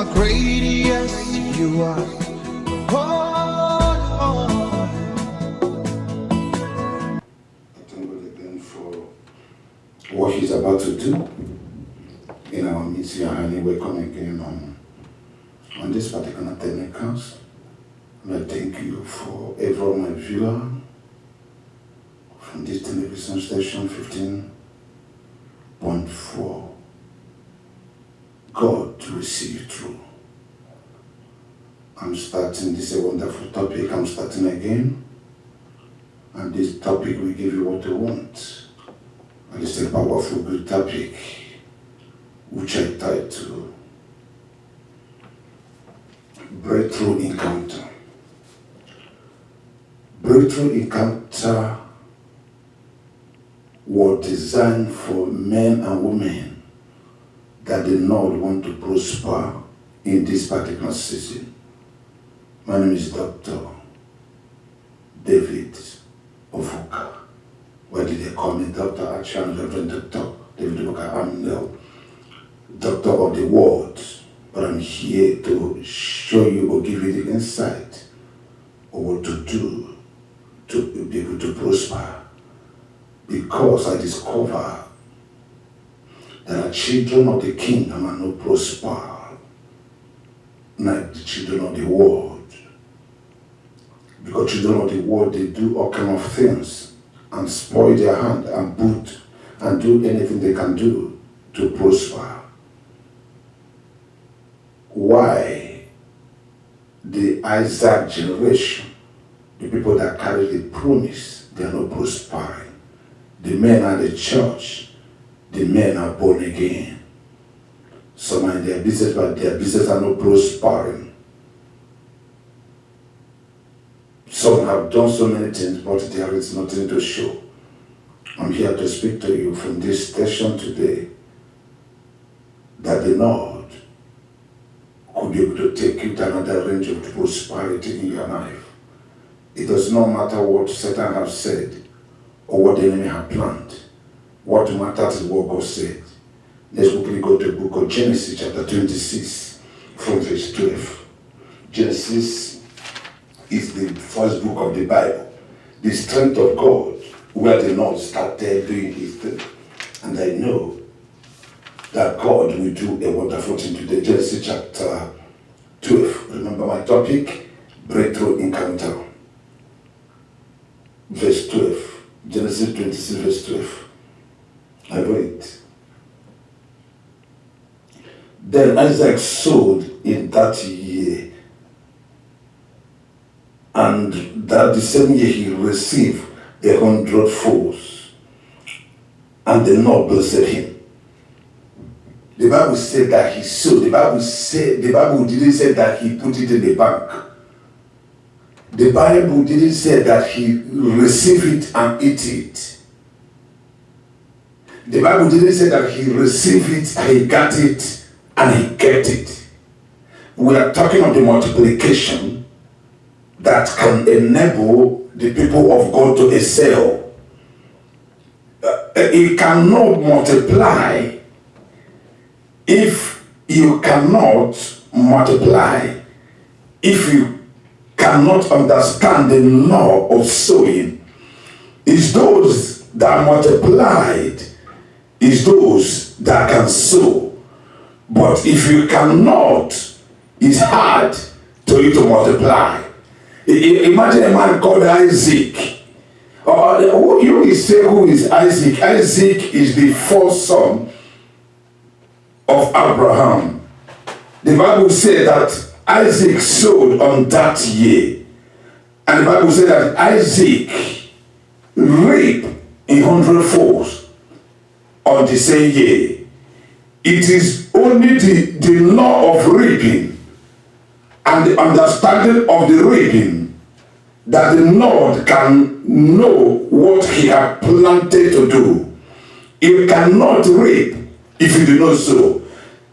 are great, yes, you are. Oh, Thank God again for what He's about to do in our midst here, and welcome again on this particular technicals. And I thank you for every my viewer from this television station 15.4. God to receive through. I'm starting, this is a wonderful topic, I'm starting again. And this topic will give you what you want. And it's a powerful, good topic, which I title Breakthrough Encounter. Breakthrough encounter was designed for men and women that the Lord want to prosper in this particular season. My name is Dr. David Ofuka. Why did they call me Doctor? Actually, Reverend Dr. David Ofuka. I'm the doctor of the word, but I'm here to show you or give you the insight of what to do to be able to prosper. Because I discover there are children of the kingdom and not prosper, like the children of the world. Because children of the world, they do all kind of things and spoil their hand and put and do anything they can do to prosper. Why the Isaac generation, the people that carry the promise, they are not prospering. The men are the church, the men are born again. Some are in their business, but their business are not prospering. Some have done so many things, but there is nothing to show. I'm here to speak to you from this station today that the Lord could be able to take you to another range of prosperity in your life. It does not matter what Satan has said or what the enemy has planned. What matters is what God said. Let's quickly go to the book of Genesis chapter 26 from verse 12. Genesis is the first book of the Bible. The strength of God, where the Lord started doing his thing. And I know that God will do a wonderful thing today. Genesis chapter 12. Remember my topic? Breakthrough encounter. Verse 12. Genesis 26 verse 12. I read. Then Isaac sowed in that year, and that the same year he received 100 folds, and the Lord blessed him. The Bible said that he sowed. The Bible didn't say that he put it in the bank. The Bible didn't say that he received it and ate it. The Bible didn't say that he received it, he got it, and he kept it. We are talking of the multiplication that can enable the people of God to excel. It cannot multiply if you cannot multiply, if you cannot understand the law of sowing. It's those that multiplied, is those that can sow. But if you cannot, it's hard to you to multiply. Imagine a man called Isaac. You will say, who is Isaac? Isaac is the first son of Abraham. The Bible said that Isaac sowed on that year. And the Bible said that Isaac reaped 100 folds on the same year. It is only the law of reaping and the understanding of the reaping that the Lord can know what he has planted to do. You cannot reap if you do not sow.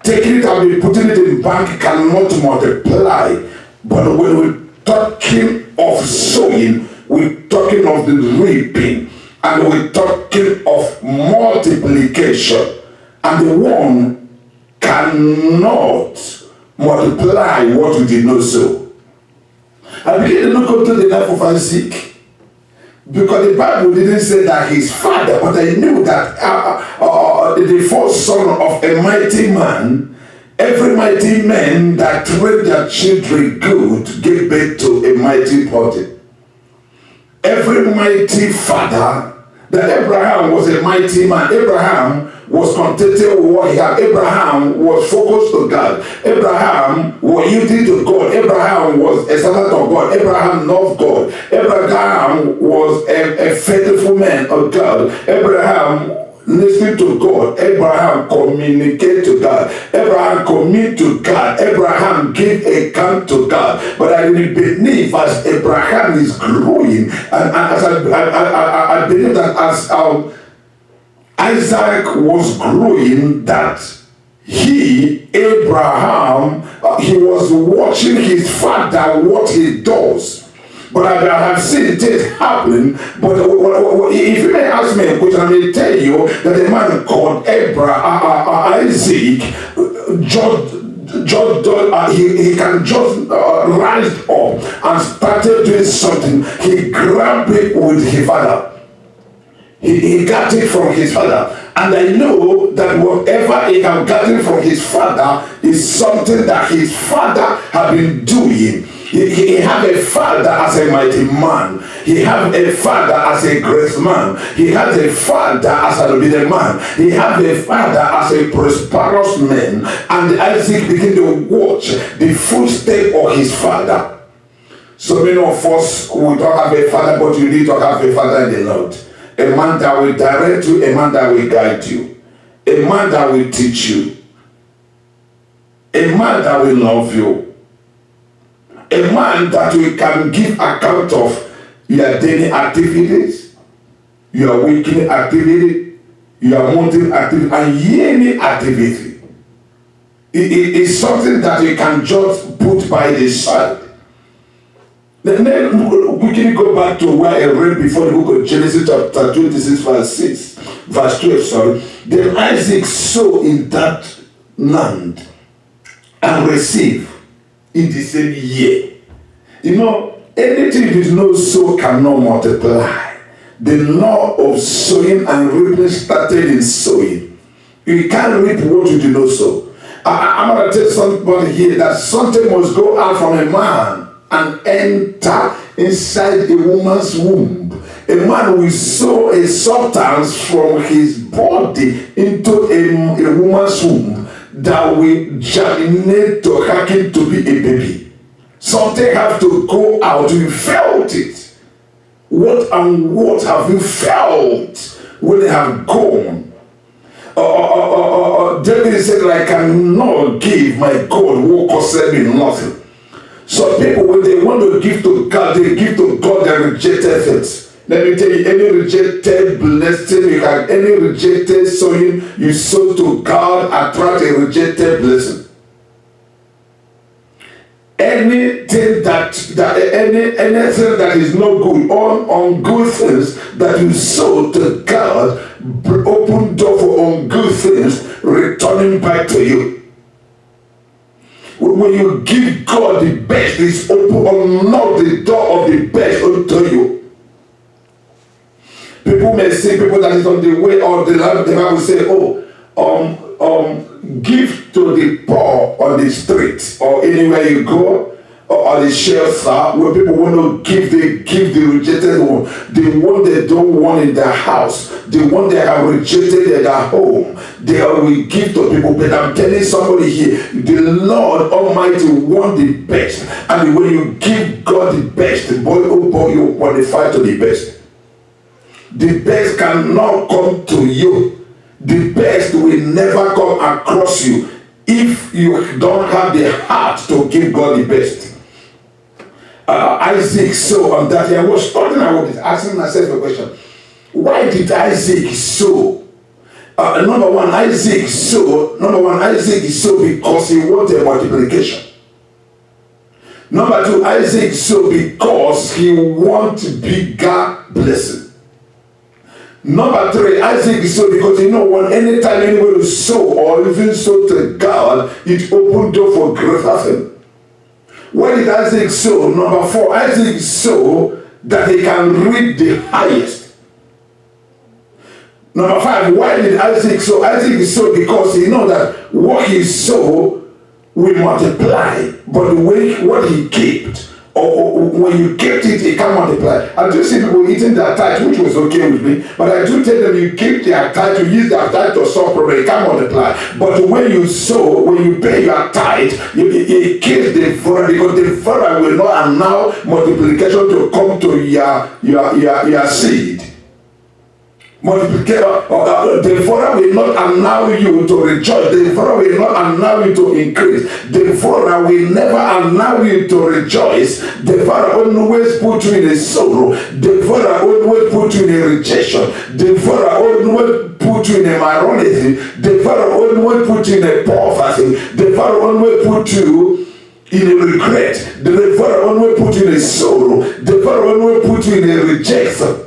Taking it and putting it in the bank cannot multiply. But when we're talking of sowing, we're talking of the reaping, and we're talking of multiplication. And the one cannot multiply what we did not sow. I began to look into the life of Isaac, because the Bible didn't say that his father, but I knew that the first son of a mighty man, every mighty man that trained their children good gave birth to a mighty body. Every mighty father, that Abraham was a mighty man. Abraham was contented with what he had. Abraham was focused on God. Abraham was yielding to God. Abraham was a servant of God. Abraham loved God. Abraham was a faithful man of God. Abraham listened to God. Abraham communicated to God. Abraham committed to God. Abraham gave account to God. But I really believe as Abraham is growing, and as I believe that as Isaac was growing, that Abraham, he was watching his father, what he does. But I have seen it happening. But if you may ask me a question, I may tell you that a man called Isaac, he can just rise up and started doing something. He grabbed it with his father. He got it from his father. And I know that whatever he had gotten from his father is something that his father had been doing. He had a father as a mighty man. He had a father as a great man. He had a father as an obedient man. He had a father as a prosperous man. And Isaac began to watch the footsteps of his father. So many of us, we don't have a father, but you need to have a father in the Lord. A man that will direct you, a man that will guide you, a man that will teach you, a man that will love you, a man that we can give account of your daily activities, your weekly activity, your monthly activity, and yearly activity. It is something that you can just put by the side. Then we can go back to where I read before the book of Genesis chapter 26 verse 12, sorry. Then Isaac sowed in that land and received in the same year. You know, anything you did not sow cannot multiply. The law of sowing and reaping started in sowing. You can't reap what you did not sow. I'm going to tell somebody here that something must go out from a man and enter inside a woman's womb. A man will sow a substance from his body into a woman's womb that will germinate to happen to be a baby. Something have to go out. You felt it. What have you felt when they have gone? David said, I cannot give my God who costed me nothing. So people, when they want to give to God, they give to God their rejected things. Let me tell you, any rejected blessing, any rejected sowing you sow to God, attract a rejected blessing. Anything anything that is not good, all ungood things that you sow to God, open door for ungood things returning back to you. When you give God the best, it's open, unlock the door of the best unto you. People may say, people that is on the way or the land, the Bible say, give to the poor on the street or anywhere you go, or the shelter, where people want to give the rejected one, the one they don't want in their house, the one they have rejected in their home, they will give to people. But I'm telling somebody here, the Lord Almighty wants the best, and when you give God the best, boy, you qualify to the best. The best cannot come to you. The best will never come across you if you don't have the heart to give God the best. Isaac sow on that. I was studying about it, asking myself a question. Why did Isaac sow? Number one, Isaac sow because he wanted multiplication. Number two, Isaac sow because he wanted bigger blessing. Number three, Isaac sowed because when anytime anybody sow or even sow to God, it opened door for greater thing. Why did Isaac sow? Number four, Isaac sowed that he can reach the highest. Number five, why did Isaac sow? Isaac sowed because he know that what he sow will multiply, but what he kept, or when you kept it, it can multiply. I do see people eating their tithe, which was okay with me, but I do tell them you keep their tithe, you use their tithe to solve problem, it can multiply. But when you sow, when you pay your tithe, it kills the devourer, because the devourer will not allow multiplication to come to your seed. Multiplication, the devourer will not allow you to rejoice. The devourer will not allow you to increase. The devourer will never allow you to rejoice. The devourer always put you in a sorrow. The devourer always put you in a rejection. The devourer always put you in a morality. The devourer always put you in a poverty. The devourer always put you in a regret. The devourer always put you in a sorrow. The devourer always put you in a rejection.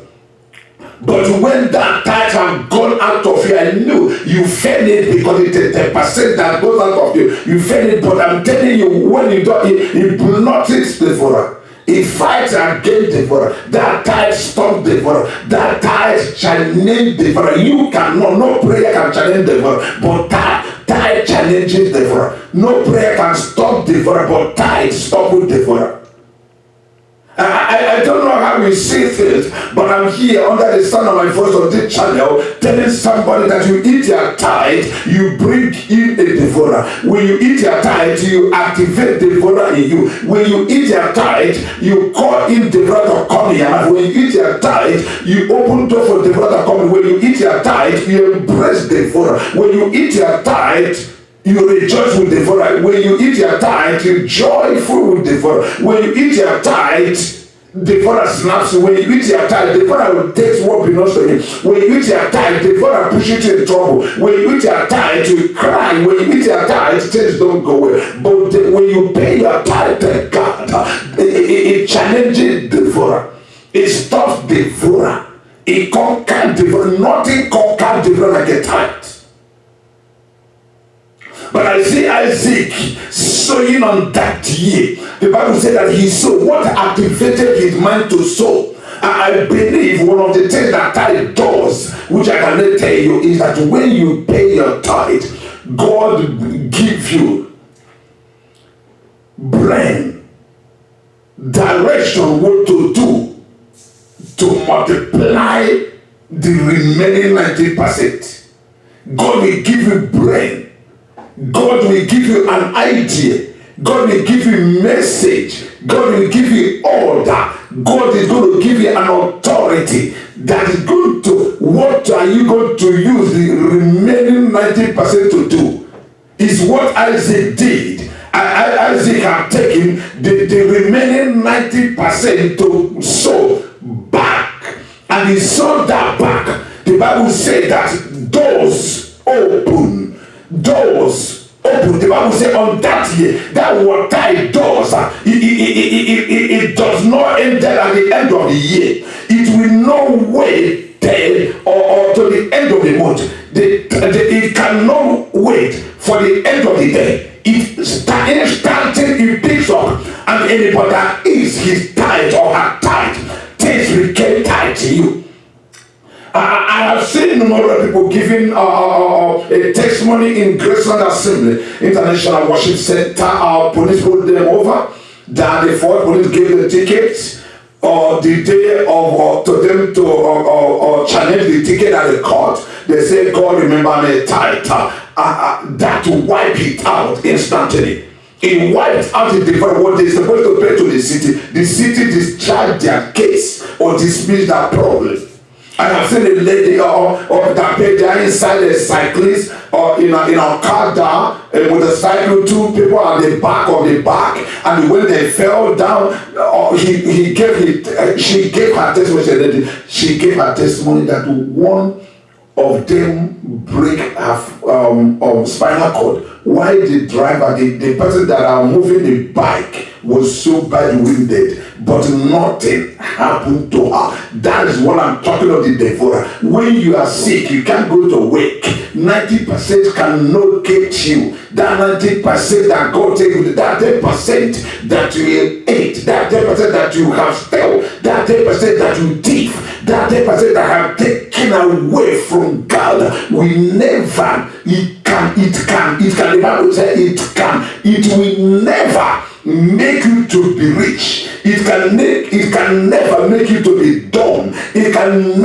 But when that tithe has gone out of you, I knew you felt it, because it's 10% that goes out of you. You felt it, but I'm telling you, when you don't, it blocks the devourer. It fights against the devourer. That tithe stops the devourer. That tithe challenges the devourer. You cannot, no prayer can challenge the devourer, but tithe challenges the devourer. No prayer can stop the devourer, but tithe stops the devourer. I don't know how we see things, but I'm here under the sound of my voice on this channel telling somebody that you eat your tithe, you bring in a devourer. When you eat your tithe, you activate the devourer in you. When you eat your tithe, you call in the devourer to come in. And when you eat your tithe, you open door for the devourer to come in. When you eat your tithe, you embrace the devourer. When you eat your tithe, you rejoice with the devourer. When you eat your tithe, you joyful with the devourer. When you eat your tithe, the devourer snaps. When you eat your tithe, the devourer will take what belongs to him. When you eat your tithe, the devourer pushes you in trouble. When you eat your tithe, you cry. When you eat your tithe, things don't go well. But when you pay your tithe to God, it challenges the devourer. It stops the devourer. It conquers the devourer. Nothing conquers the devourer like a tithe. But I see Isaac sowing on that year. The Bible said that he sowed. What activated his mind to sow? I believe one of the things that tithe does, which I cannot tell you, is that when you pay your tithe, God gives you brain, direction, what to do to multiply the remaining 90%. God will give you brain. God will give you an idea. God will give you message. God will give you order. God is going to give you an authority that is going to, what are you going to use the remaining 90% to do? Is what Isaac did. Isaac had taken the remaining 90% to sow back. And he sowed that back. The Bible said that doors open. Doors open. The Bible says on that year, that water doors, it does not end there at the end of the year. It will not wait there or to the end of the month. It cannot wait for the end of the day. It picks up, and anybody that is his tithe or her tithe, things became tied to you. I have seen numerous people giving a testimony in Graceland Assembly International Worship Center. Police pulled them over. That the fourth police gave the tickets the day of to them to challenge the ticket at the court. They said, God remember me tight. That will wipe it out instantly. It wiped out the devourer. What they're supposed to pay to the city. The city discharged their case or dismissed that problem. I have seen a lady that paid there inside a cyclist or in a car down with a cycle, two people at the back of the back, and when they fell down, she gave her testimony. She gave her testimony that one of them break spinal cord. Why the driver, the person that are moving the bike was so bad wounded, but nothing happened to her. That is what I'm talking of the devourer. When you are sick, you can't go to work. 90% can locate you. That 90% that God take you, that 10% that you ate, that 10% that you have stole, that 10% that you thief, that 10% that have taken away from God, we never, the Bible says it will never make you to be rich. It can never make you to be dumb. It can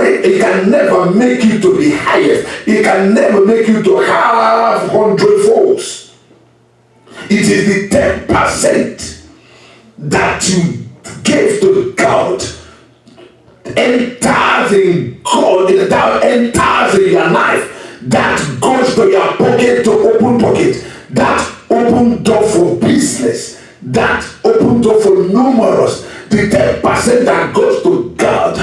never make you to be highest. It can never make you to have 100 folds. It is the 10% that you gave to God enters in God, that enters in your life, that goes to your pocket to open pocket, that open door for business, that open door for numerous. The 10% that goes to God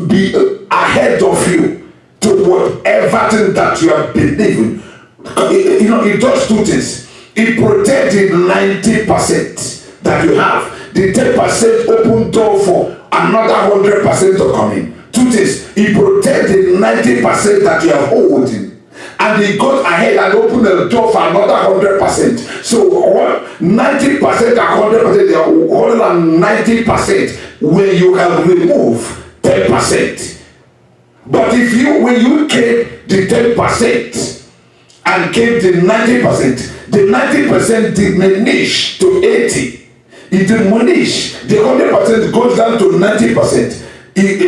be ahead of you to whatever thing that you are believing. It does two things. It protects the 90% that you have. The 10% open door for another 100% to come in. Two things. It protects the 90% that you are holding. And he goes ahead and open the door for another 100%. So 90% and 100%, they are 190% when you have removed 10%. But when you keep the 10% and keep the 90%, the 90% diminish to 80. It diminish. The 100% goes down to 90%.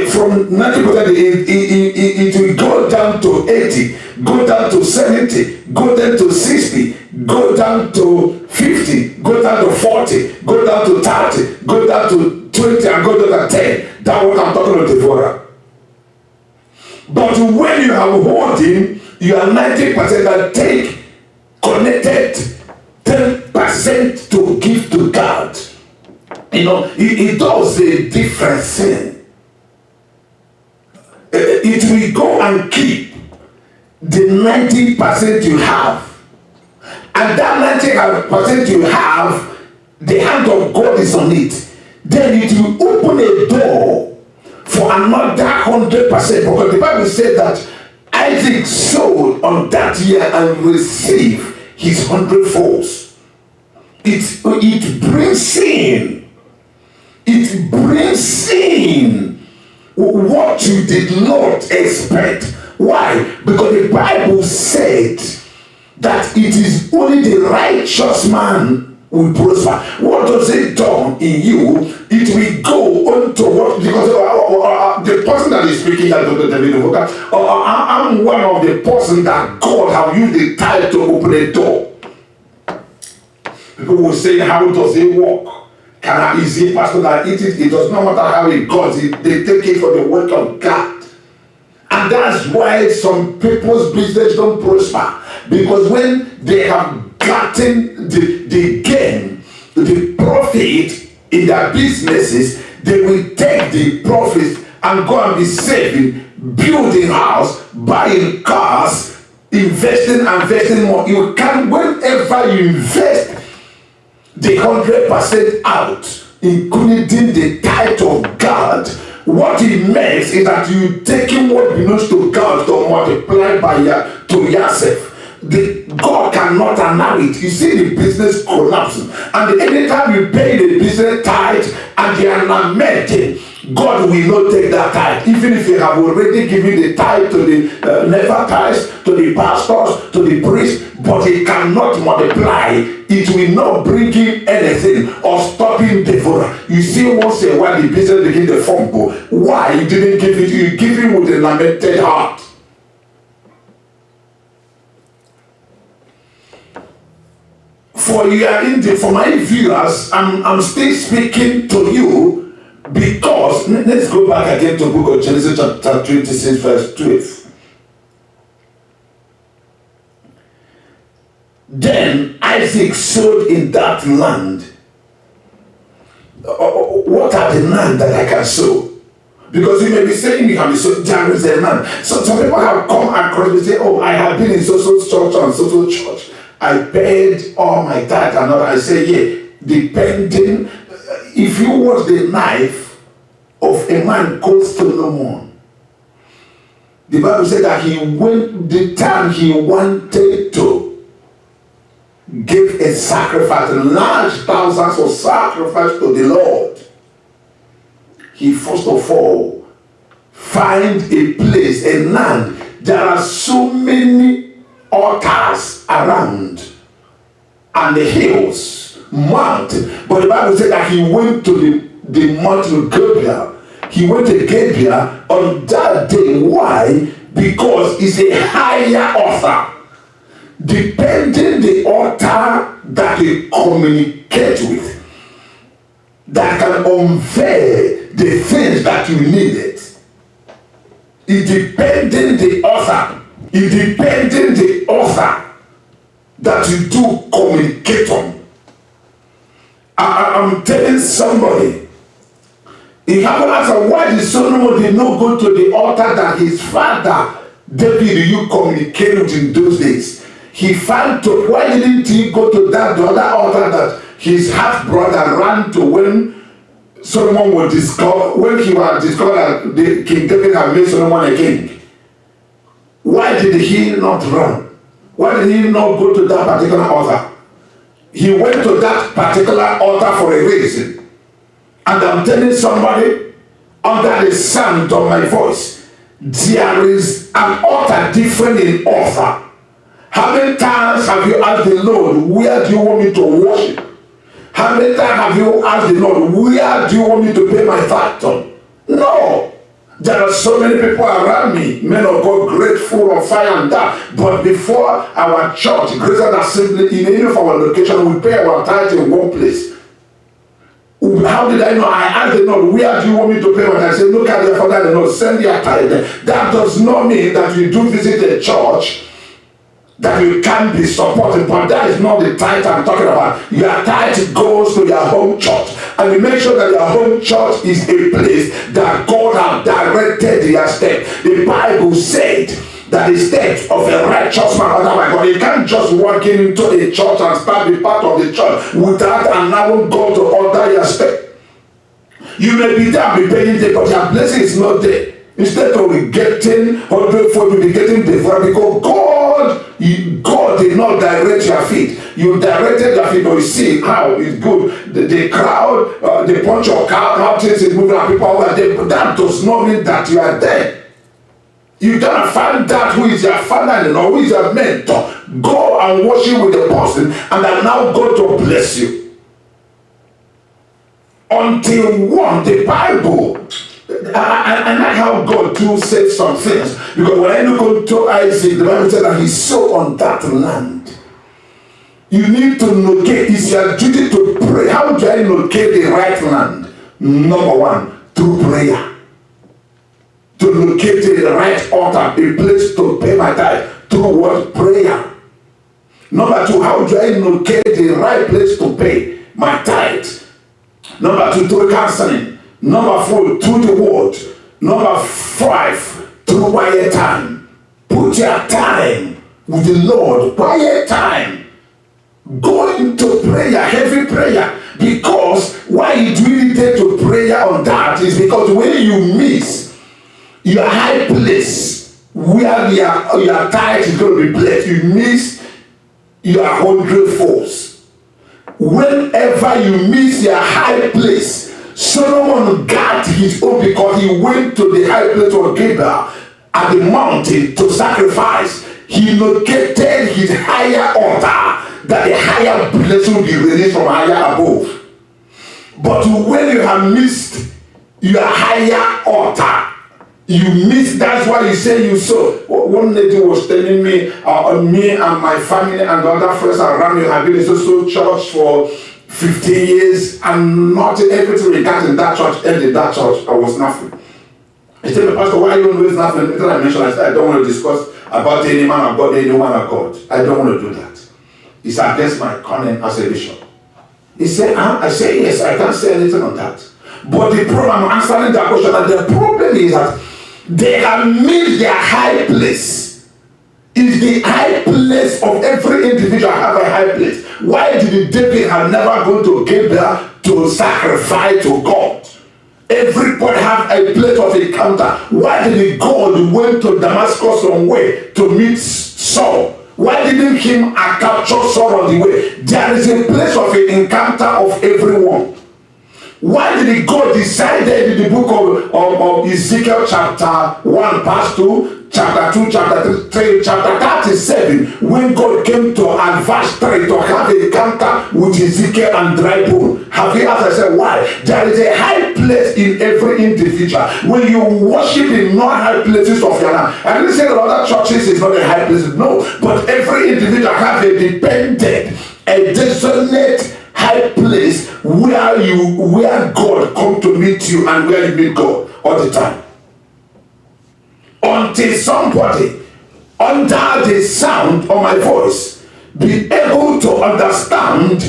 From 90%, it will go down to 80, go down to 70, go down to 60, go down to 50, go down to 40, go down to 30, go down to 20, and go down to 10. That's what I'm talking about, devourer. But when you have holding, you are 90% that take connected 10% to give to God. It does a different thing. It will go and keep the 90% you have, and that 90% you have, the hand of God is on it. Then it will open a door for another 100%, because the Bible said that Isaac sowed on that year and received his 100-folds. It brings in. It brings in what you did not expect. Why? Because the Bible said that it is only the righteous man will prosper. What does it do in you? It will go on to what, because the person that is speaking, I'm one of the person that God have used the tithe to open a door. People will say, how does it work? Is it pastor that eat it? It does not matter how it goes. They take it for the work of God. And that's why some people's business don't prosper. Because when they have gotten the gain, the profit in their businesses, they will take the profits and go and be saving, building house, buying cars, investing more. You can, whenever you invest the 100% out, including the tithe of God, what it makes is that you taking what belongs to God to multiply to yourself. God cannot allow it. You see the business collapsing, and anytime you pay the business tithe and they are not making, God will not take that tithe, even if you have already given the tithe to the never tithes, to the pastors, to the priests, but he cannot multiply. It will not bring him anything or stop him devourer. You see, once in a while the business begin to fumble. Why? You didn't give it. You give him with a lamented heart. For my viewers, I'm still speaking to you. Because, let's go back again to the book of Genesis chapter 26 verse 12. Then Isaac sowed in that land. What are the land that I can sow? Because you may be saying you can be so there is a man. So some people have come across and say, oh, I have been in social church and social church. I paid all my tithe and all. I say, yeah, depending. If you watch the life of a man called Solomon, the Bible said that he went the time he wanted to give a sacrifice, large thousands of sacrifice to the Lord. He first of all find a place, a land. There are so many altars around and the hills, mountain. But the Bible said that he went to the mountain Gibeah. He went to Gibeah on that day. Why? Because it's a higher altar. Depending the altar that you communicate with, that can unveil the things that you needed. It depending the author. It depending the author that you do communicate on. I'm telling somebody, he happened asked why did Solomon did not go to the altar that his father David you communicated with in those days. He found to why didn't he go to that the other altar that his half brother ran to when Solomon was discovered, when he was discovered that the King David had made Solomon a king? Why did he not run? Why did he not go to that particular altar? He went to that particular altar for a reason. And I'm telling somebody under the sound of my voice, there is an altar different in altar. How many times have you asked the Lord, where do you want me to worship? How many times have you asked the Lord, where do you want me to pay my tithe on? No. There are so many people around me, men of God, grateful on fire and that. But before our church, Grace Assembly, in any of our location, we pay our tithe in one place. How did I know? I asked the Lord, where do you want me to pay my tithe? I said, look at your father, the Lord, send your tithe. That does not mean that you do visit a church that you can't be supported, but that is not the tithe I'm talking about. Your tithe goes to your home church, and you make sure that your home church is a place that God has directed your step. The Bible said that the step of a righteous man, otherwise God, you can't just walk into a church and start be part of the church without allowing God to order your step. You may be there, be paying there, but your blessing is not there. Instead of getting 100-fold, you'll be getting devoured because God did not direct your feet. You directed your feet, but you see how it's good. The crowd, the bunch of mountains is moving and people over there, but that does not mean that you are there. You gotta find out who is your father-in-law, who is your mentor. Go and worship with the person, and allow God to bless you. Until one, the Bible. I like how God too said some things, because when I look to Isaac, the Bible said that he sowed on that land. You need to locate. It's your duty to pray. How do I locate the right land? Number one, through prayer. To locate the right altar, a place to pay my tithe, through what? Prayer. Number two, how do I locate the right place to pay my tithe? Number two, through counseling. Number four, through the word. Number five, through quiet time. Put your time with the Lord. Quiet time. Go into prayer, heavy prayer. Because why you really take to prayer on that is because when you miss your high place where your tithe is going to be blessed, you miss your 100-folds. Whenever you miss your high place, Solomon got his own because he went to the high place of Gibeah at the mountain to sacrifice. He located his higher altar that the higher blessing will be released from higher above. But when you have missed your higher altar, you miss. That's why you say you saw. One lady was telling me, me and my family and the other friends around me have been in social church for 15 years, and not everything regarding that church ended that church. I was nothing. He said, Pastor, why are you always nothing? Until I mentioned, I said, I don't want to discuss about any man of God, any woman of God. I don't want to do that. It's against my calling as a bishop. He said, I said, yes, I can't say anything on that. But the problem, I'm answering that question, and the problem is that they have made their high place. Is the high place of every individual have a high place? Why did David have never gone to Gibeah to sacrifice to God? Everybody have a place of encounter. Why did God went to Damascus on way to meet Saul? Why didn't him capture Saul on the way? There is a place of an encounter of everyone. Why did God decided in the book of Ezekiel chapter 1 verse 2, chapter 2, chapter 3, chapter 37, when God came to verse 3 to have an encounter with Ezekiel and dry bone? Have you asked yourself why? There is a high place in every individual. When you worship in non-high places of your life, I didn't say that other churches is not a high place, no, but every individual have a dependent, a desolate high place where God come to meet you and where you meet God all the time. Until somebody under the sound of my voice be able to understand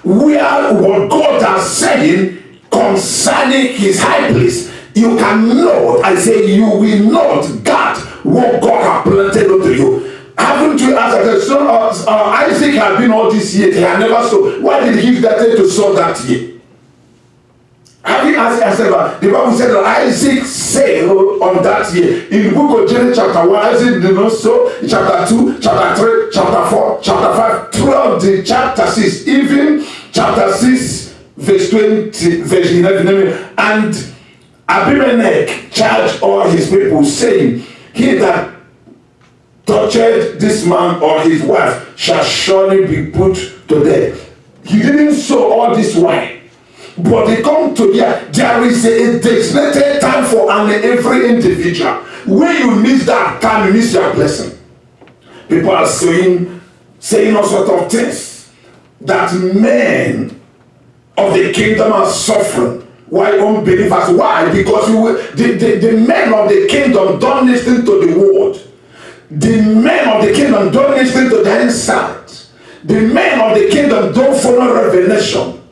where what God is saying concerning his high place, you can know, I say you will not guard what God has planted unto you. Haven't you asked the son of Isaac had been all these years, he had never sowed. Why did he give that day to sow that year? Have you asked yourself? The Bible said that Isaac sowed on that year. In the book of Genesis chapter 1, Isaac did not sow. Chapter 2, chapter 3, chapter 4, chapter 5, throughout the chapter 6, even chapter 6, verse 20, verse 11, and Abimelech charged all his people, saying, he that touched this man or his wife shall surely be put to death. He didn't sow all this while, but they come to here. There is a designated time for every individual. When you miss that time, you miss your blessing. People are saying all sorts of things that men of the kingdom are suffering. Why unbelievers? Why? Because the men of the kingdom don't listen to the word. The men of the kingdom don't listen to the insight. The men of the kingdom don't follow revelation.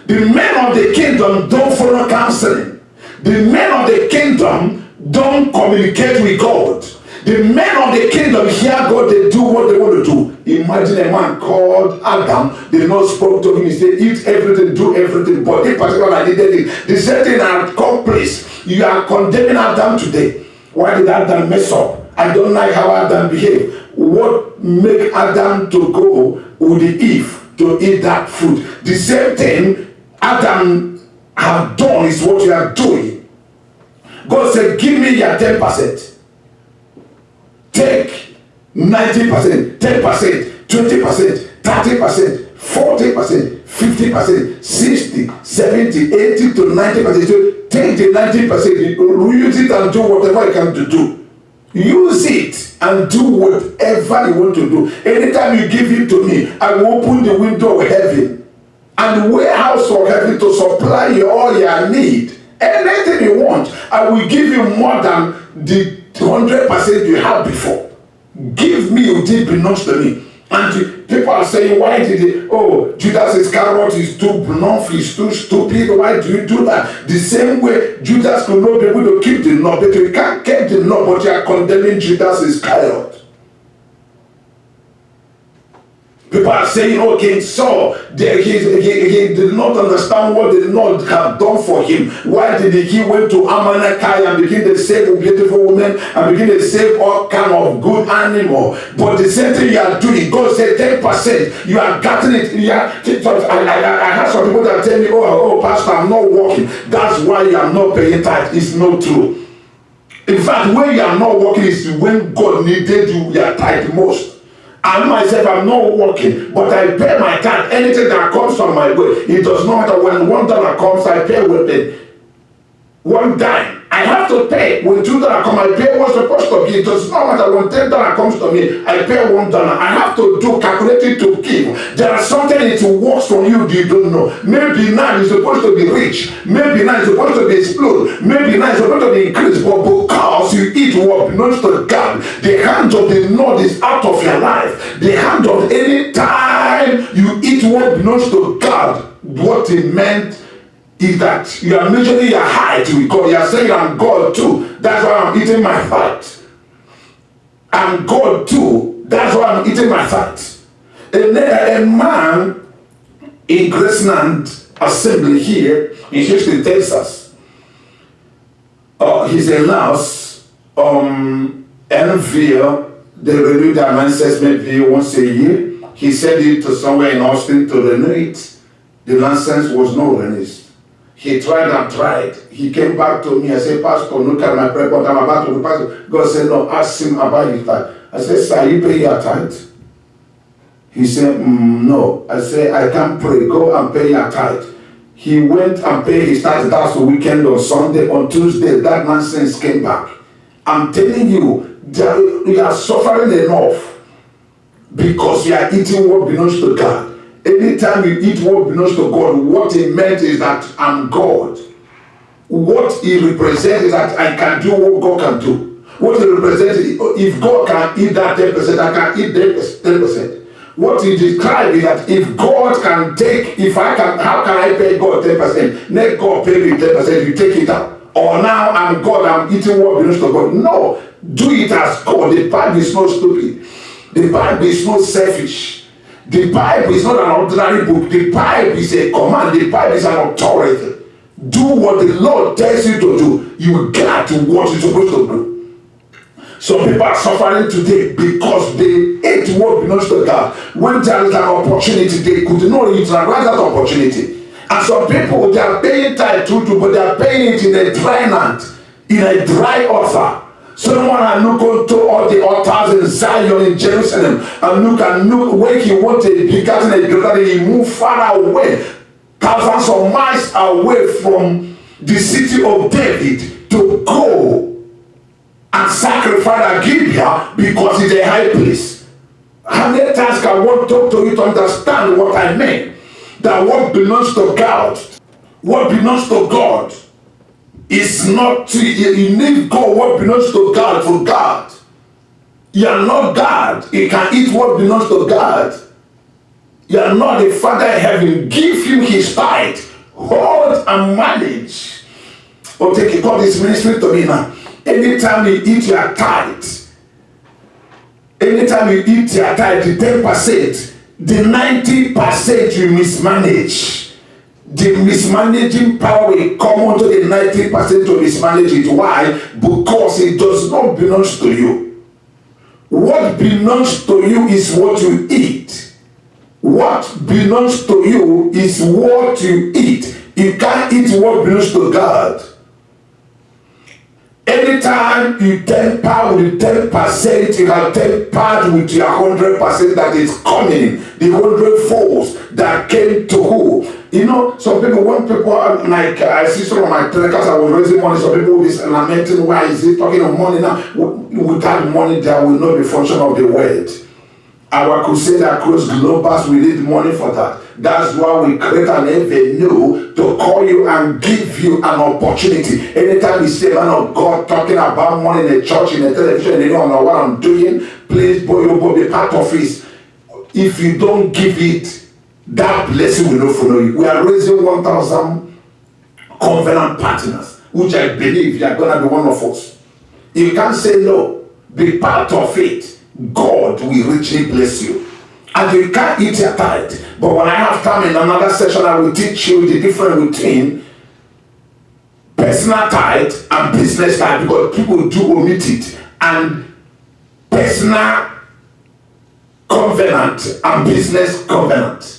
The men of the kingdom don't follow counseling. The men of the kingdom don't communicate with God. The men of the kingdom hear God, they do what they want to do. Imagine a man called Adam. They not spoke to him. He said, eat everything, do everything. But in particular, I did it. The same thing had come place. You are condemning Adam today. Why did Adam mess up? I don't like how Adam behaved. What make Adam to go with Eve to eat that fruit? The same thing Adam have done is what you are doing. God said, give me your 10%. Take 90%, 10%, 20%, 30%, 40%, 50%, 60, 70, 80 to 90%. So take the 90%, use it and do whatever you can do. Use it and do whatever you want to do. Anytime you give it to me, I will open the window of heaven and warehouse of heaven to supply you all your need. Anything you want, I will give you more than the 100% you had before. Give me what it belongs to me. And people are saying, why did they? Oh, Judas Iscariot is too blunt, he's too stupid. Why do you do that? The same way Judas could not be able to keep the law, but you can't keep the law, but you are condemning Judas Iscariot. People are saying, okay, so he did not understand what the Lord had done for him. Why did he went to Amalekite and begin to save a beautiful woman and begin to save all kind of good animal? But the same thing you are doing, God said 10%, you are getting it. I have some people that tell me, oh, Pastor, I'm not working. That's why you are not paying tithe. It's not true. In fact, when you are not working is when God needed you, your tithe most. I myself, I'm not working, but I pay my tithe. Anything that comes from my way, it does not matter. When $1 comes, I pay with it. One dime, I have to pay. When $2 come, I pay what's supposed to be. It does not matter. When $10 comes to me, I pay $1. I have to do calculated to give. There are something it works from you don't know. Maybe now you're supposed to be rich. Maybe now you're supposed to be explode. Maybe now you're supposed to be increased. But because you eat what belongs to God, the hand of the Lord is out of your life. The hand of any time you eat what belongs to God, what it meant is that you are measuring your height with God. You are saying, I'm God too. That's why I'm eating my fat. I'm God too. That's why I'm eating my fat. A man in Graceland Assembly here in Houston, Texas, he's announced NVL, they renew their assessment view once a year. He sent it to somewhere in Austin to renew it. The license was not renewed. He tried and tried. He came back to me. I said, Pastor, look at my prayer, but I'm about to be pastor. God said, no, ask him about his tithe. I said, sir, you pay your tithe? He said, no. I said, I can't pray. Go and pay your tithe. He went and paid his tithe. That's the weekend on Sunday. On Tuesday, that nonsense came back. I'm telling you, you are suffering enough because you are eating what belongs to God. Anytime you eat what belongs to God, what he meant is that I'm God. What he represents is that I can do what God can do. What he represents is if God can eat that 10%, I can eat 10%. What he described is that if God can take, if I can, how can I pay God 10%? Let God pay me 10%, you take it out. Or now I'm God, I'm eating what belongs to God. No, do it as God. The Bible is not stupid. The Bible is not selfish. The Bible is not an ordinary book. The Bible is a command. The Bible is an authority. Do what the Lord tells you to do. You got to what you're supposed to do. Some people are suffering today because they ate what belongs to God. When there is an opportunity, they could not utilize that opportunity. And some people, they are paying tithe too, but they are paying it in a dry land, in a dry altar. Someone and look to all the altars in Zion in Jerusalem and look where he wanted begotten a greater, he moved far away, thousands of miles away from the city of David to go and sacrifice at Gibeah because it's a high place. How many times can one talk to you to understand what I mean? That what belongs to God, what belongs to God, it's not to, you need God what belongs to God for God. You are not God. You can eat what belongs to God. You are not the Father in heaven. Give him his tithe. Hold and manage. Oh, take it, call this ministry to me now. Anytime you eat your tithe, the 10%, the 90% you mismanage. The mismanaging power will come onto the 90% to mismanage it. Why? Because it does not belong to you. What belongs to you is what you eat. What belongs to you is what you eat. You can't eat what belongs to God. Anytime you temper with 10%, you can temper with your 100% that is coming, the 100 folds that came to who? You know, some people, when people are like, I see some of my trackers, I was raising money, some people will be lamenting, why is he talking of money now? Without money, there will not be function of the world. Our crusade across globals, we need money for that. That's why we create an avenue to call you and give you an opportunity. Anytime you see a man of God talking about money in the church, in the television, and you don't know what I'm doing, please be part of it. If you don't give it, that blessing will not follow you. We are raising 1,000 covenant partners, which I believe you are going to be one of us. You can't say no. Be part of it. God will richly bless you. And you can't eat your tithe. But when I have time in another session, I will teach you the difference between personal tithe and business tithe, because people do omit it. And personal covenant and business covenant.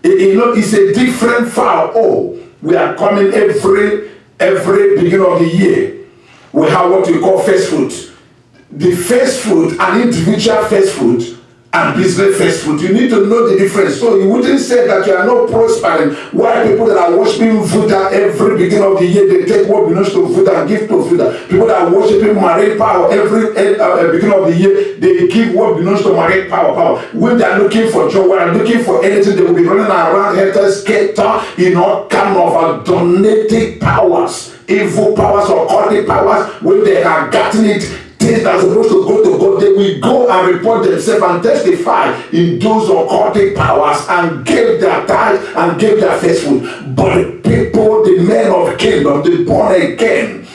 You know, it's a different file. Oh, we are coming every beginning of the year. We have what we call first fruit. The first fruit, an individual first fruit, and business first fruit. You need to know the difference. So you wouldn't say that you are not prospering. Why people that are worshiping Buddha every beginning of the year, they take what belongs to Buddha and give to Buddha. People that are worshiping marine power every beginning of the year, they give what belongs to marine power. When they are looking for joy, when they are looking for anything, they will be running around helter skelter in all kind of donated powers, evil powers or occultic powers. When they have gotten it, things that are supposed to go to God, they will go and report themselves and testify in those occultic powers and give their tithe and give their first fruit. But the people, the kingdom, the born again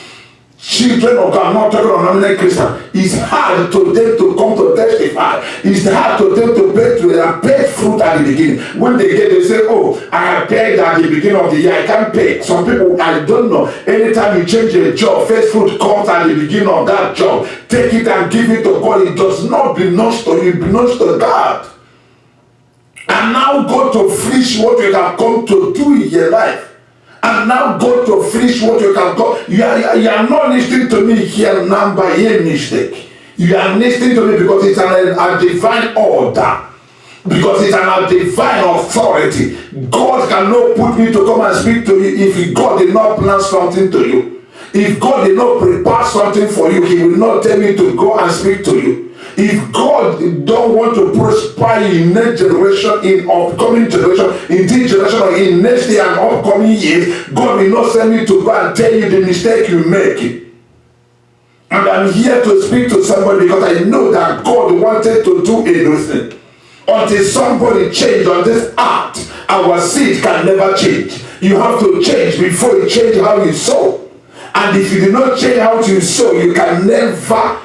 children of God, I'm not talking on nominal Christian. It's hard to them to come to testify. It's hard to them to pay fruit at the beginning. When they get, they say, oh, I have paid at the beginning of the year, I can't pay. Some people, I don't know. Anytime you change a job, first fruit comes at the beginning of that job. Take it and give it to God. It does not belong to you, it belongs to God. And now go to finish what you have come to do in your life. And now go to finish what you can call. You are not listening to me here now by a mistake. You are listening to me because it's a divine order. Because it's a divine authority. God cannot put me to come and speak to you if God did not plan something to you. If God did not prepare something for you, he will not tell me to go and speak to you. If God don't want to prosper in next generation, in upcoming generation, in this generation, or in next year and upcoming years, God will not send me to go and tell you the mistake you make. And I'm here to speak to somebody because I know that God wanted to do anything. Until somebody change on this earth, our seed can never change. You have to change before you change how you sow. And if you do not change how you sow, you can never,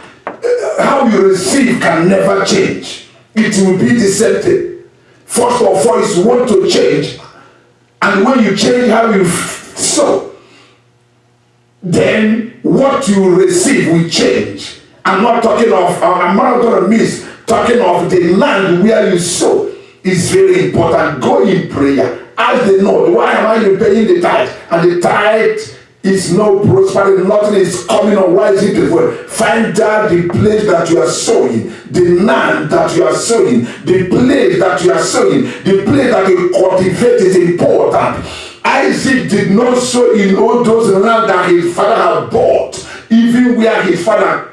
how you receive can never change. It will be the same thing. First of all, you want to change. And when you change how you sow, then what you receive will change. I'm not talking of, I'm not going to miss talking of the land where you sow. Is very important. Go in prayer. Ask the Lord, why am I paying the tithe? And the tithe is no prosperity, nothing is coming on. Why is it different? Find out the place that you are sowing, the land that you are sowing, the place that you are sowing, the place that you cultivate is important. Isaac did not sow in all those land that his father had bought, even where his father,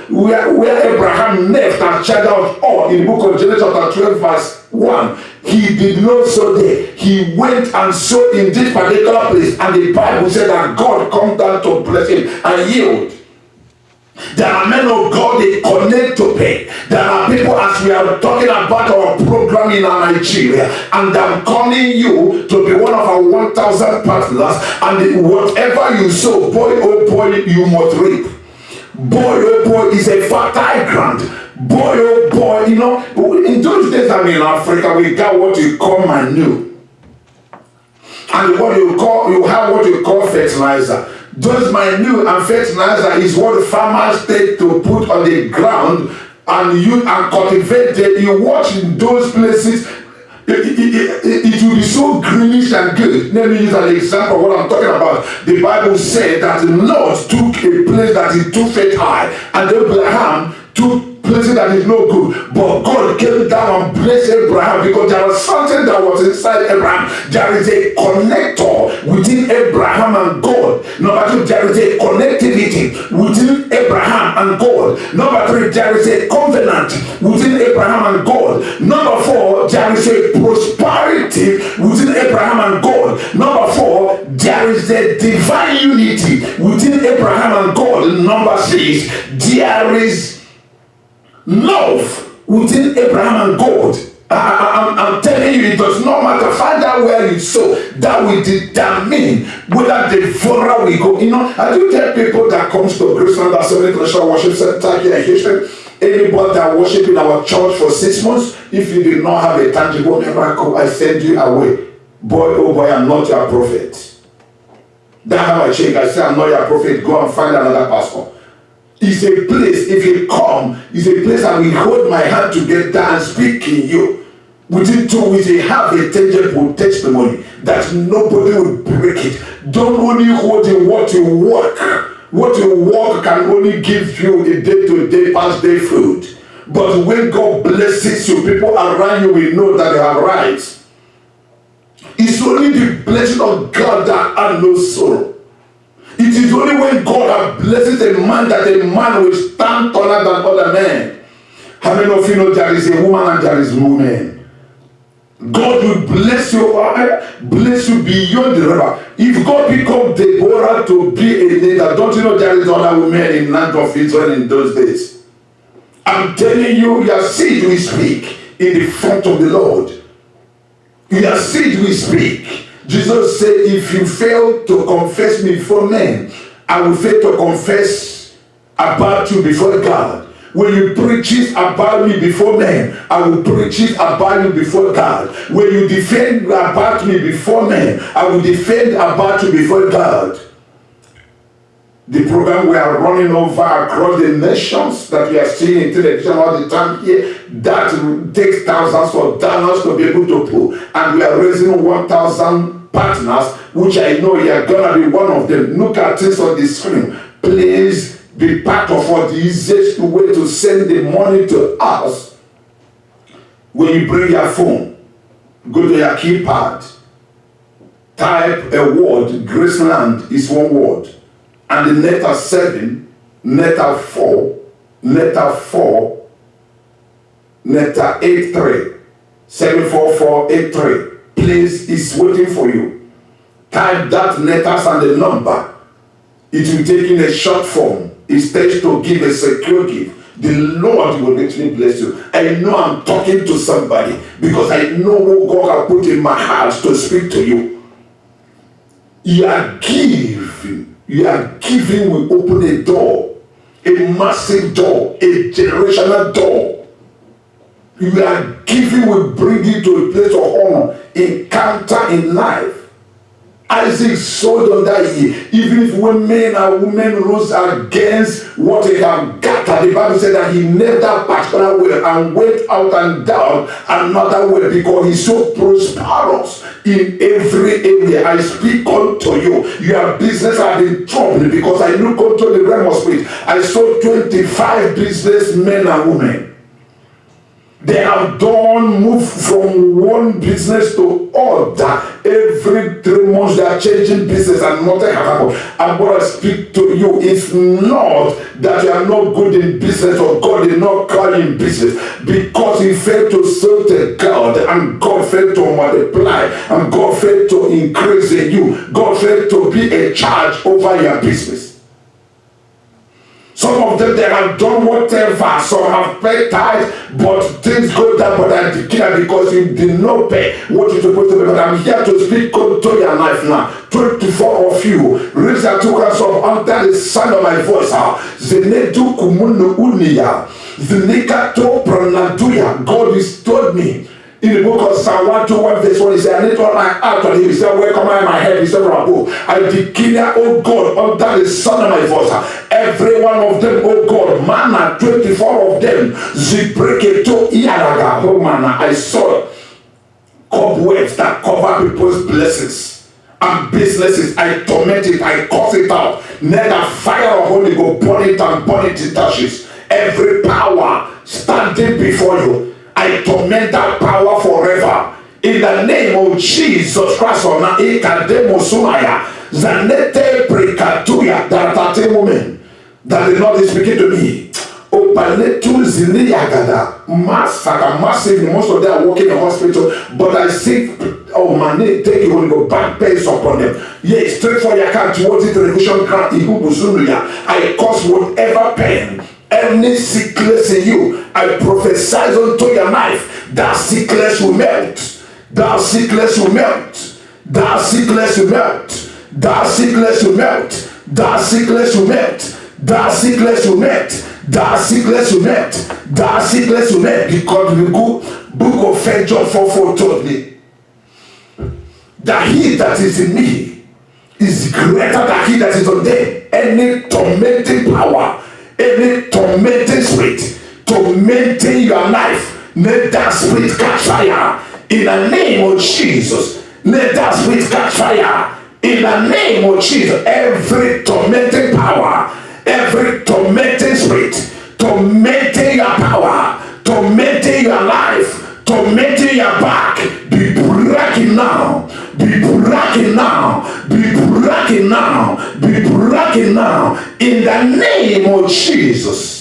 where Abraham left as child of all in the book of Genesis chapter 12 verse 1. He did not sow there. He went and sowed in this particular place, and the Bible said that God come down to bless him and yield. There are men of God, they connect to pay. There are people, as we are talking about our program in Nigeria, and I'm calling you to be one of our 1,000 partners, and whatever you sow, boy oh boy, you must reap. Boy oh boy is a fertile ground. Boy oh boy, you know, in those days, I mean, in Africa, we got what you call manure. And what you have what you call fertilizer. Those manure and fertilizer is what farmers take to put on the ground and cultivate it. You watch in those places, it will be so greenish and good. Let me use an example of what I'm talking about. The Bible said that the Lord took a place that is too fertile, and Abraham took places that is no good, but God came down and blessed Abraham because there was something that was inside Abraham. There is a connector within Abraham and God. Number two, there is a connectivity within Abraham and God. Number three, there is a covenant within Abraham and God. Number four, there is a prosperity within Abraham and God. Number four, there is a divine unity within Abraham and God. Number six, there is love within Abraham and God. I'm telling you, it does not matter. Find out where you sow. That will determine whether the devourer will go. You know, I do tell people that comes to Graceland Assembly International Worship Center here in Houston, anybody that worship in our church for 6 months, if you did not have a tangible miracle, I send you away. Boy, oh boy, I'm not your prophet. That's how I change. I say, I'm not your prophet. Go and find another pastor. It's a place, if you come, it's a place I will hold my hand together and speak in you. Within 2 weeks, you have a tangible testimony that nobody will break it. Don't only hold in what you work. What you work can only give you a day-to-day, past-day food. But when God blesses you, people around you will know that they have rights. It's only the blessing of God that has no sorrow. It is only when God has blessed a man that a man will stand taller than other men. How many of you know there is a woman and there is woman? God will bless you beyond the river. If God pick up Deborah to be a leader, don't you know there is other women in land of Israel in those days? I'm telling you, your seed will speak in the front of the Lord. Your seed will speak. Jesus said, if you fail to confess me before men, I will fail to confess about you before God. When you preach it about me before men, I will preach it about you before God. When you defend about me before men, I will defend about you before God. The program we are running over across the nations that we are seeing in television all the time here, that takes thousands of dollars to be able to pull. And we are raising 1,000 partners, which I know you are going to be one of them. Look at this on the screen. Please be part of what the easiest way to send the money to us. When you bring your phone, go to your keypad, type a word. Graceland is one word. And the letter 7, letter 4, letter 4, letter 83, 74483. Please, is waiting for you. Type that letters and the number. It will take in a short form. It states to give a secure gift. The Lord will richly bless you. I know I'm talking to somebody because I know what God has put in my heart to speak to you. You are giving. You are giving will open a door, a massive door, a generational door. You are giving will bring you to a place of honor, encounter in life. Isaac sowed on that year. Even if men and women rose against what they have gathered, the Bible said that he left that particular way and went out and down another way because he's so prosperous in every area. I speak unto you. Your business are in trouble because I look unto the realm of spirit. I saw 25 businessmen and women. They have done move from one business to other. Every 3 months they are changing business and nothing has happened. I'm going to speak to you. It's not that you are not good in business or God did not call you in business, because he failed to serve to God and God failed to multiply and God failed to increase in you. God failed to be a charge over your business. Some of them, they have done whatever. Some have paid tithes, but things go down. But I declare, because you did not pay what you're supposed to pay. But I'm here to speak to your life now. 24 of you, raise your two hands up under the sound of my voice. Zenedu kumunu unia, zenekato pranaduya. God has told me in the book of Psalm 121 verse 1, he said, I need all my heart on him. He said, where come I my head? He said, Rabu. I declare, oh God, under the sound of my voice, every one of them, oh God, manna, 24 of them, zibreketo iyalaga, oh manna, I saw cobwebs that cover people's blessings and businesses. I torment it, I curse it out. Let the fire of Holy Ghost burn it and burn it to ashes. Every power standing before you, I torment that power forever. In the name of Jesus Christ, Zanete Prekatuya, that are 30 women that the Lord is speaking to me. Opaletu Ziliyagada, massive, most of them are working in the hospital, but I see, oh man, take you will go back pays upon them. Yes, straight for your account towards the television grant, I cause whatever pain, any sickness in you, I prophesy unto your life, that sickness will melt, that sickness will melt, that sickness will melt, that sickness will melt, that sickness will melt, that sickness will melt, that sickness will melt, that sickness will melt, because the book of 1 John 4:4 told me that he that is in me is greater than he that is on them. Any tormenting power, any tormenting spirit tormenting your life, let that spirit catch fire in the name of Jesus. Let that spirit catch fire in the name of Jesus. Every tormenting power, every tormenting spirit, tormenting your power, tormenting your life, tormenting your back, be breaking now, be breaking now, be breaking now, be breaking now, in the name of Jesus.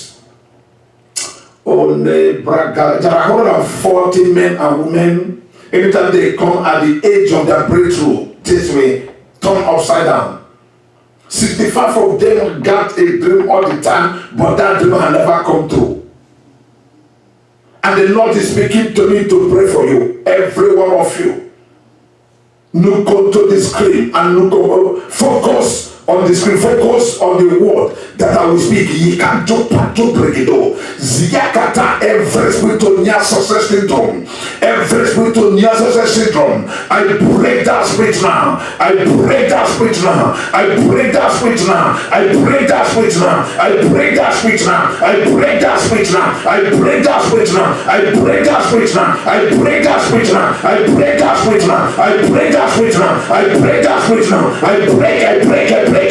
Only there are 140 men and women, anytime they come at the age of their breakthrough, this way, turn upside down. 65 of them got a dream all the time, but that dream had never come true. And the Lord is speaking to me to pray for you, every one of you. nous go to the screen and nous go focus on the screen, focus on the word that I will speak. Ye can do pato bregido. Ziakata, every spiritual near success syndrome. Every spiritual near success syndrome. I break that spirit now. I break that spirit now. I break that spirit now. I break that spirit now. I break that spirit now. I break that spirit now. I break that spirit now. I break that spirit now. I break that spirit now. I break that spirit now. I break that spirit now. I break that spirit now. I break, I break, I break.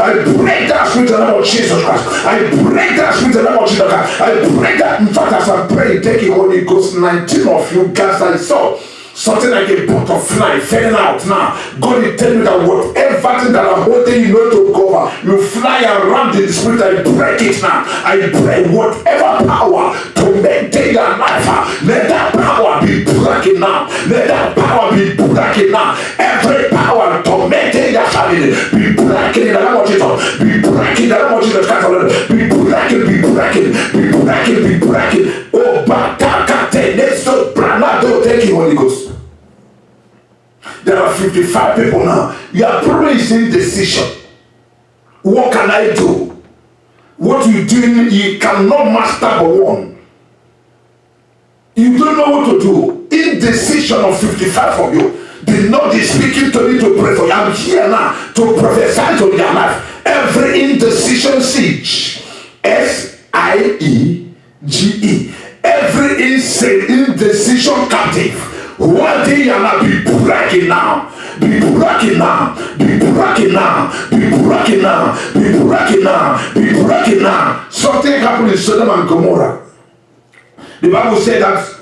I break that spirit in the name of Jesus Christ. I break that spirit in the name of Jesus Christ. I break that. In fact, as I pray, take it Holy Ghost. 19 of you guys I saw something like a butterfly falling out now. God is telling you that whatever thing that are holding you not to cover, you fly around in the spirit. I break it now. I break whatever power to maintain your life. Let that power be broken now. Let that power be broken now. Every power to maintain your family be broken in the name of Jesus. Be broken in the name of Jesus. Be broken, be broken, be broken, be broken. Oh, Batakate, Neso, Branado, thank you, Holy Ghost. There are 55 people now. You are probably saying decision. What can I do? What you doing, you cannot master but one. You don't know what to do. Indecision of 55 of you. The Lord is speaking to me to pray for you. I'm here now to prophesy to your life. Every indecision siege. SIEGE. Every indecision captive. One day you're not be breaking now. Be breaking now. Be breaking now. Be breaking now. Be breaking now. Be breaking now. Something happened in Sodom and Gomorrah. The Bible said that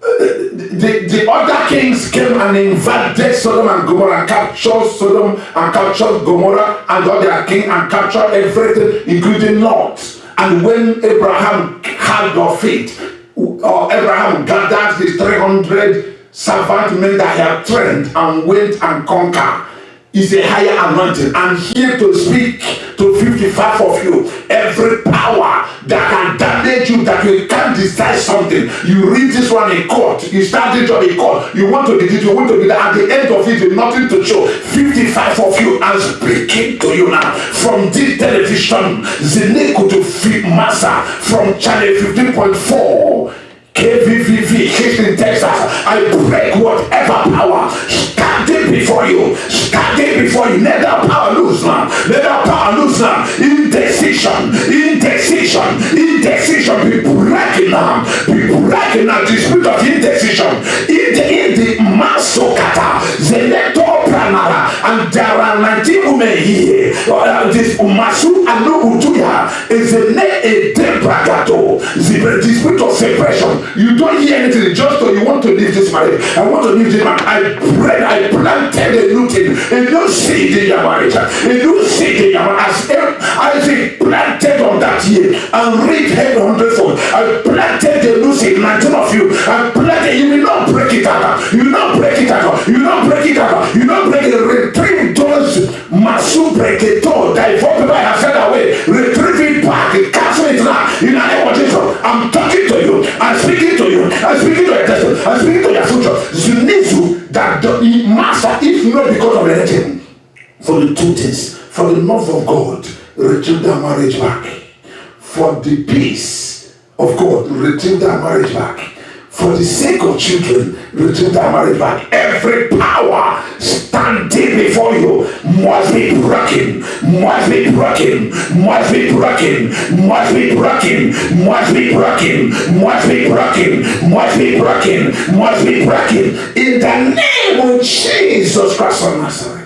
the other kings came and invaded Sodom and Gomorrah and captured Sodom and captured Gomorrah and got their king and captured everything, including Lot. And when Abraham had of faith, Abraham gathered his 300 servant men that he had trained and went and conquered. Is a higher anointing. I'm here to speak to 55 of you. Every power that can damage you, that you can't decide something. You read this one in court. You start this job in court. You want to be this, you want to be that. At the end of it, there's nothing to show. 55 of you. I'm speaking to you now from this television. Zeneko to Massa from channel 15.4. KVVV, Houston, Texas. I break whatever power standing before you. Standing before you. Let that power loose now. Let that power loose now. Indecision. Indecision. Indecision. Be breaking now. Be breaking now. The spirit of indecision. In the Masokata. Zeneto Pranara. And there are 19 women here. This Masu Anu Utuya is a Debragato. The spirit of separation. You don't hear anything, just so you want to leave this marriage. I want to leave this man. I planted a new thing, a new seed in your marriage, a new seed in your marriage. As it planted on that year and reaped 100-fold. I planted a new seed, 19 of you. I planted, you will not break it out. You will not break it out. You will not break it out. You will not break it. Retrieve those masu break it all. That four people have sent away. Retrieve it back. Cancel it now. In the name of Jesus. I'm talking to you. I'm speaking to you. I'm speaking to your destiny. I'm speaking to your future. Zunizu that the master, if not because of anything, for the two things, for the love of God, retrieve their marriage back. For the peace of God, retrieve their marriage back. For the sake of children, retrieve their marriage back. Every power standing before you must be broken, must be broken, must be broken, must be broken, must be broken, must be broken, must be broken, must be broken. In the name of Jesus Christ of Nazareth.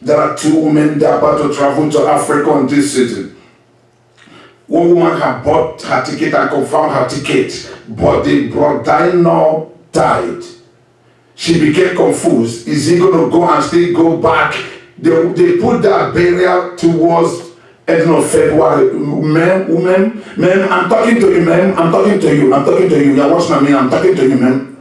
There are two women that are about to travel to Africa on this season. One woman had bought her ticket and confirmed her ticket, but the brother-in-law died. She became confused. Is he going to go and still go back? They put that burial towards end of February. Men, I'm talking to you, men. I'm talking to you. I'm talking to you. You're watching me. I'm talking to you, men.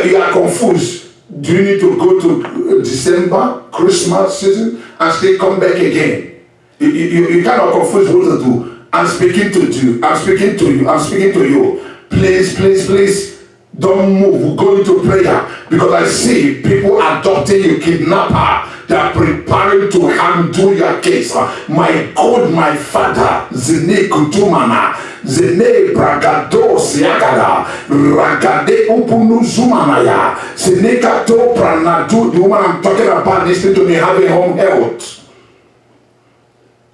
You are confused. Do you need to go to December, Christmas season, and still come back again? You kind of confused what to do. I'm speaking to you. I'm speaking to you. I'm speaking to you. Please, please, please don't move. We're going to prayer because I see people adopting you, kidnapper. They are preparing to handle your case. My God, my Father, Zene Kutumana, Zene Bragado Siagada, Ragade Upunu Zumanaya, Senekato Pranadu, the woman I'm talking about, listening to me, having home health.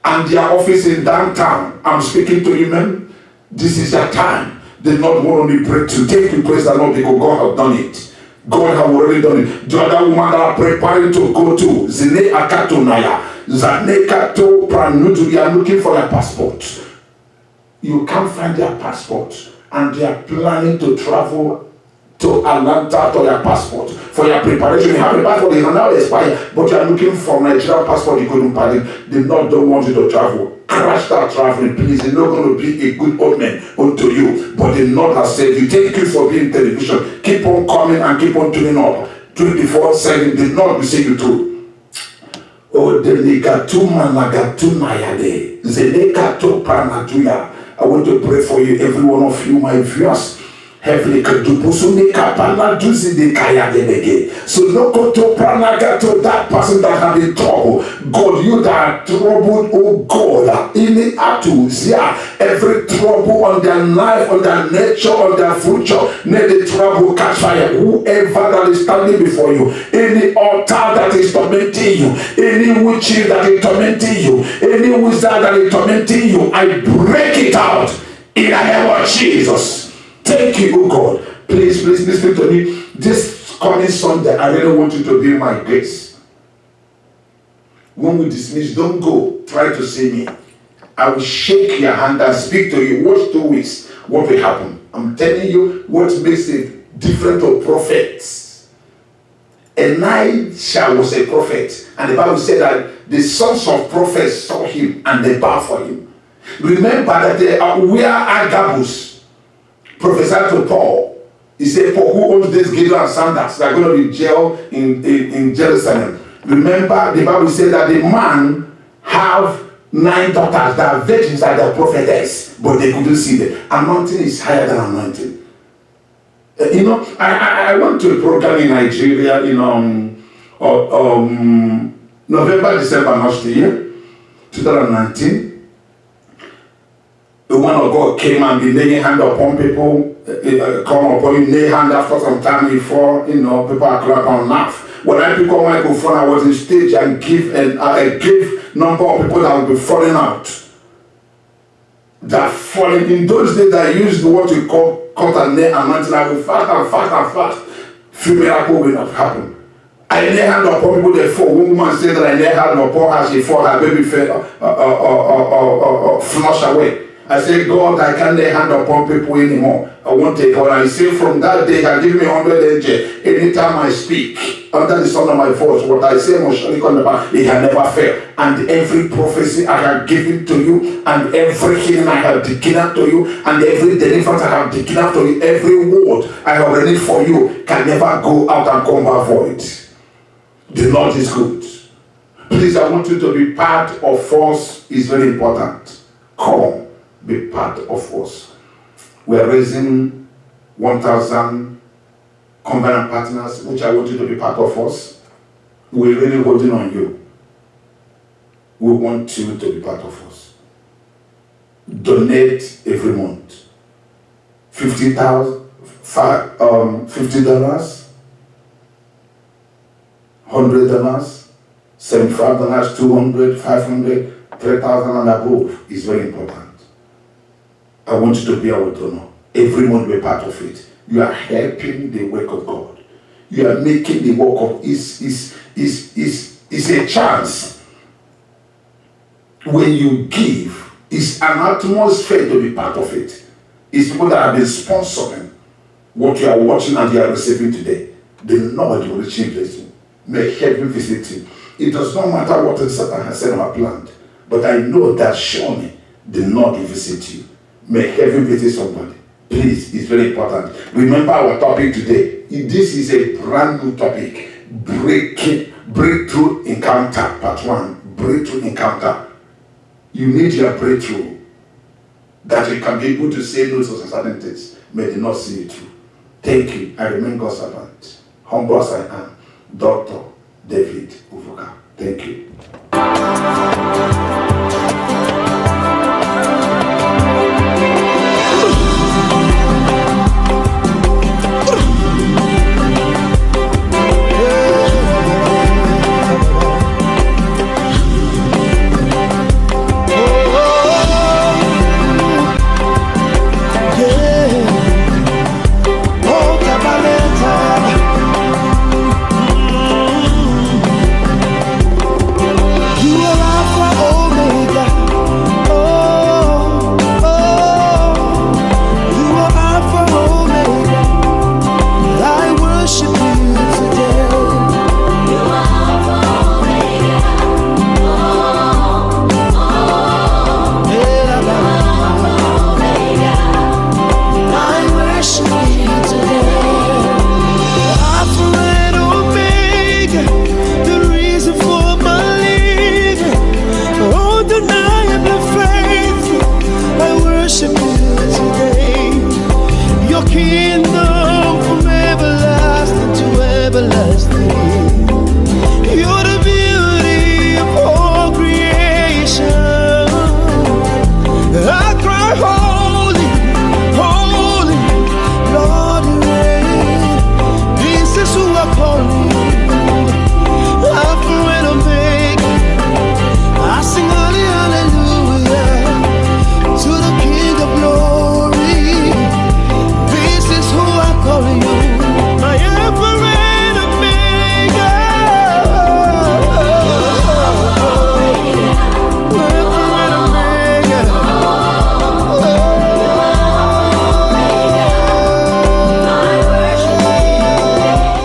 And their office in downtown. I'm speaking to you, man. This is your time. The Lord will only pray to take you praise the Lord because God has done it. God has already done it. The other woman that are preparing to go to Zine Akatonaya, Zanekato Pranutu, they are looking for their passport. You can't find their passport, and they are planning to travel to Atlanta for your passport, for your preparation. You have a passport, it can now expire, but you are looking for Nigerian passport, you couldn't find it. The Lord don't want you to travel. Crash that traveling, please. It's not going to be a good omen unto you, but the Lord has said you. Thank you for being television. Keep on coming and keep on tuning up 24/7. The Lord will see you through. Oh, the Ligatuma Nagatunayade, Zenekato Pranatuya. I want to pray for you, every one of you, my viewers. Heavenly Kadupusuni Kapana Duzi de Kaya Denege. So no to Pranagato, that person that have been trouble. God, you that are troubled, oh God, in the atus, yeah, every trouble on their life, on their nature, on their future, may the trouble catch fire. Whoever that is standing before you, any altar that is tormenting you, any witches that is tormenting you, any wizard that is tormenting you, I break it out in the name of Jesus. Thank you, oh God. Please, please listen to me. This coming Sunday, I really want you to be my grace. When we dismiss, don't go. Try to see me. I will shake your hand and speak to you. Watch 2 weeks. What will happen? I'm telling you what makes it different of prophets. Elijah was a prophet. And the Bible said that the sons of prophets saw him and they bowed for him. Remember that they are where Agabus prophesied to Paul. He said, Paul, who owns this Gideon and Sanders? They're going to be jailed in Jerusalem. Remember, the Bible said that the man have 9 daughters that are virgins like the prophetess, but they couldn't see them. Anointing is higher than anointing. I went to a program in Nigeria in November, December last year, 2019. The one of God came and be laying hand upon people, come upon you, lay hand after some time before, people are clap and laugh. When I pick up microphone, I was in stage and give number of people that will be falling out. That falling in those days I used what we call cut and lay anointing. I will fast and fast and fast. Few miracles will not happen. I lay hand upon people, they fall. One woman said that I lay hand upon her, she fall, her baby fell, flush away. I say, God, I can't lay hand upon people anymore. I won't take her. And I say, from that day, God give me 100 angels. Anytime I speak, under the sound of my voice, what I say must surely come about. It can never fail. And every prophecy I have given to you, and every healing I have declared to you, and every deliverance I have declared to you, every word I have ready for you, can never go out and come back void. The Lord is good. Please, I want you to be part of us. It's very important. Come. Be part of us. We are raising 1,000 covenant partners, which I want you to be part of us. We're really holding on you. We want you to be part of us. Donate every month. $50, $100, $75, $200, $500, $3,000 and above is very important. I want you to be our donor. Everyone will be part of it. You are helping the work of God. You are making the work of is a chance. When you give, it's an atmosphere to be part of it. It's people that have been sponsoring what you are watching and you are receiving today. The Lord will change you. May heaven visit you. It does not matter what Satan has said or planned, but I know that surely the Lord will visit you. May heaven visit somebody. Please, it's very important. Remember our topic today. This is a brand new topic. Breakthrough encounter, part 1. Breakthrough encounter. You need your breakthrough. that we can be able to say no to certain things. May they not see it through. Thank you. I remain God's servant. Humble as I am, Dr. David Uvuka. Thank you.